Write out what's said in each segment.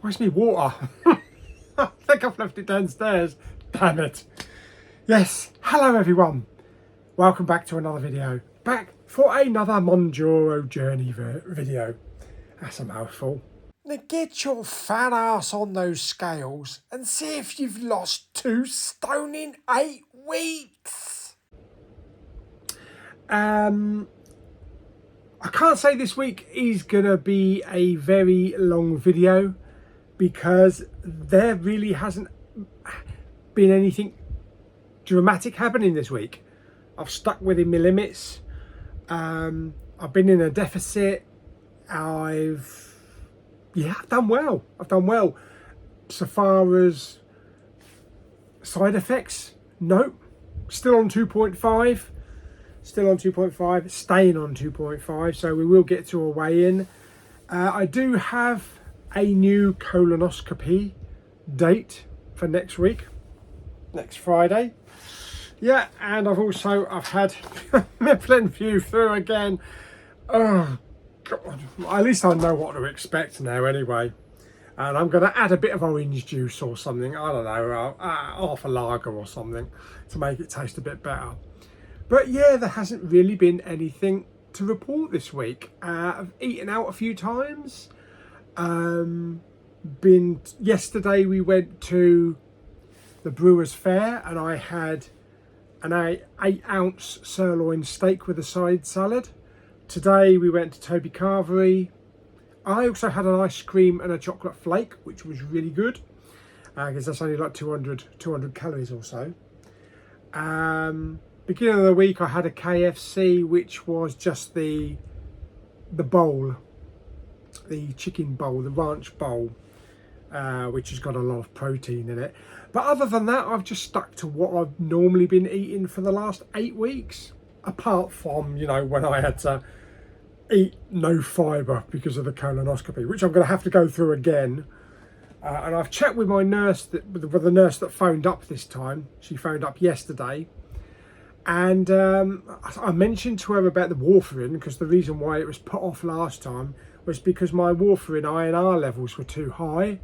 Where's me water? I think I've left it downstairs. Damn it. Yes, hello everyone. Welcome back to another video. Back for another Mounjaro journey video. That's a mouthful. Now get your fat ass on those scales and see if you've lost 2 stone in 8 weeks. I can't say this week is gonna be a very long video because there really hasn't been anything dramatic happening this week. I've stuck within my limits. I've been in a deficit. I've done well. I've done well. So far as side effects, nope. Still on 2.5. Still on 2.5. Staying on 2.5. So we will get to a weigh-in. I do have a new colonoscopy date for next week. Next Friday. Yeah, and I've had my view through again. Oh God, at least I know what to expect now anyway. And I'm going to add a bit of orange juice or something, I don't know, half a lager or something to make it taste a bit better. But yeah, there hasn't really been anything to report this week. I've eaten out a few times. Yesterday we went to the Brewers Fair and I had an 8-ounce sirloin steak with a side salad. Today we went to Toby Carvery. I also had an ice cream and a chocolate flake, which was really good because that's only like 200 calories or so. Beginning of the week I had a KFC, which was just the bowl, the chicken bowl, the ranch bowl, which has got a lot of protein in it. But other than that, I've just stuck to what I've normally been eating for the last 8 weeks. Apart from, you know, when I had to eat no fibre because of the colonoscopy, which I'm going to have to go through again. And I've checked with my nurse, with the nurse that phoned up this time. She phoned up yesterday. And I mentioned to her about the warfarin, because the reason why it was put off last time was because my warfarin INR levels were too high.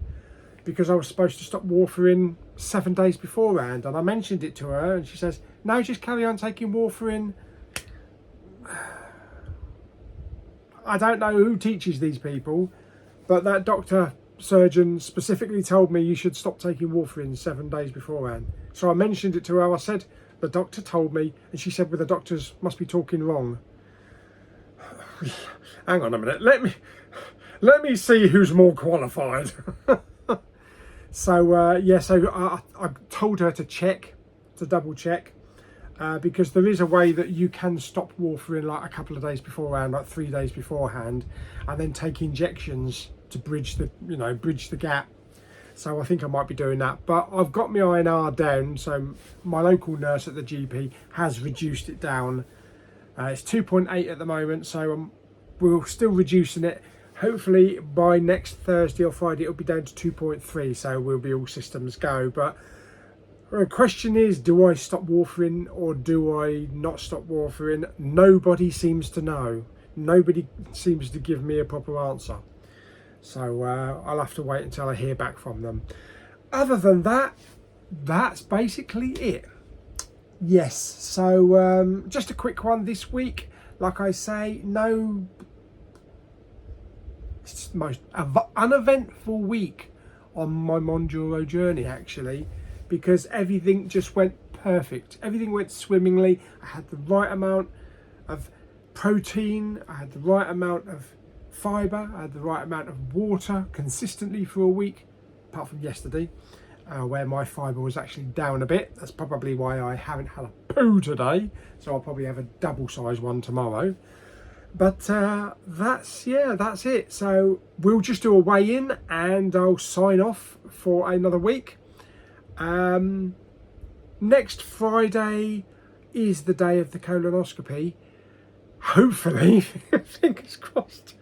Because I was supposed to stop warfarin 7 days beforehand, and I mentioned it to her and she says, no, just carry on taking warfarin. I don't know who teaches these people, but that doctor surgeon specifically told me you should stop taking warfarin 7 days beforehand. So I mentioned it to her. I said, the doctor told me, and she said, well, the doctors must be talking wrong. Hang on a minute, let me see who's more qualified. So I told her to check, to double check, because there is a way that you can stop warfarin like a couple of days beforehand, like 3 days beforehand, and then take injections to bridge the gap. So I think I might be doing that. But I've got my INR down, so my local nurse at the GP has reduced it down. It's 2.8 at the moment, so we're still reducing it. Hopefully by next Thursday or Friday it'll be down to 2.3, so we'll be all systems go. But the question is, do I stop warfarin or do I not stop warfarin? Nobody seems to know. Nobody seems to give me a proper answer. So I'll have to wait until I hear back from them. Other than that, that's basically it. Yes, so just a quick one this week. Like I say, it's the most uneventful week on my Mounjaro journey, actually, because everything just went perfect. Everything went swimmingly. I had the right amount of protein, I had the right amount of fibre, I had the right amount of water consistently for a week, apart from yesterday, where my fibre was actually down a bit. That's probably why I haven't had a poo today, so I'll probably have a double-sized one tomorrow. But that's it. So we'll just do a weigh-in and I'll sign off for another week. Next Friday is the day of the colonoscopy. Hopefully, fingers crossed.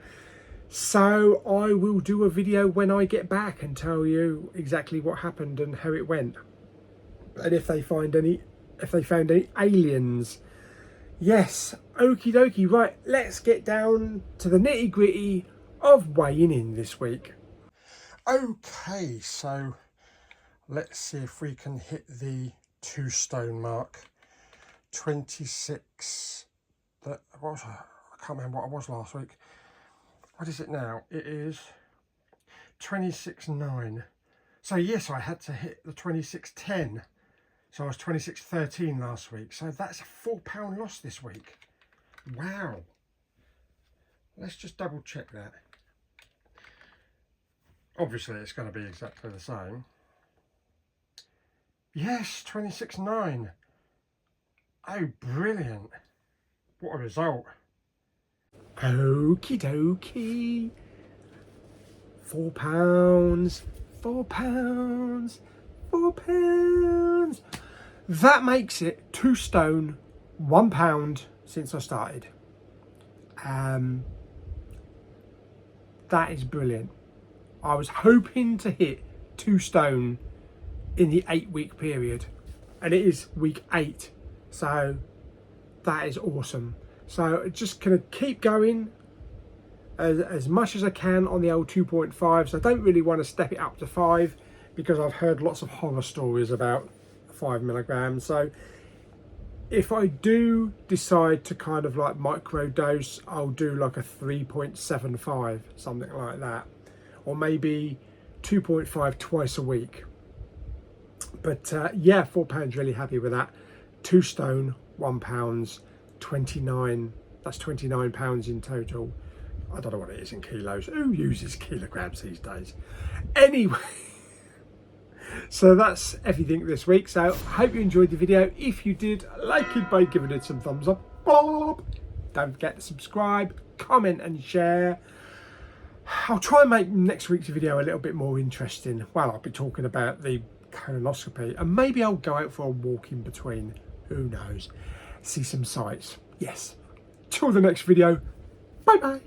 So I will do a video when I get back and tell you exactly what happened and how it went. And if they found any aliens. Yes, okie dokie. Right, let's get down to the nitty gritty of weighing in this week. Okay, so let's see if we can hit the 2 stone mark. 26, that was, I can't remember what I was last week. What is it now? It is 26.9. So yes, I had to hit the 26.10. So I was 26.13 last week. So that's a £4 loss this week. Wow. Let's just double check that. Obviously it's going to be exactly the same. Yes, 26.9. Oh, brilliant. What a result. Okie dokie. £4, £4, £4. That makes it 2 stone, £1 since I started. That is brilliant. I was hoping to hit 2 stone in the 8-week period, and it is week 8, so that is awesome. So just gonna keep going as much as I can on the old 2.5. So I don't really want to step it up to 5 because I've heard lots of horror stories about 5 milligrams. So if I do decide to kind of like micro dose, I'll do like a 3.75, something like that, or maybe 2.5 twice a week. But yeah, £4, really happy with that. 2 stone, £1, 29. That's £29 in total. I don't know what it is in kilos. Who uses kilograms these days? Anyway, so that's everything this week. So I hope you enjoyed the video. If you did, like it by giving it some thumbs up. Don't forget to subscribe, comment and share. I'll try and make next week's video a little bit more interesting. Well, I'll be talking about the colonoscopy, and maybe I'll go out for a walk in between. Who knows? See some sights. Yes. Till the next video. Bye bye.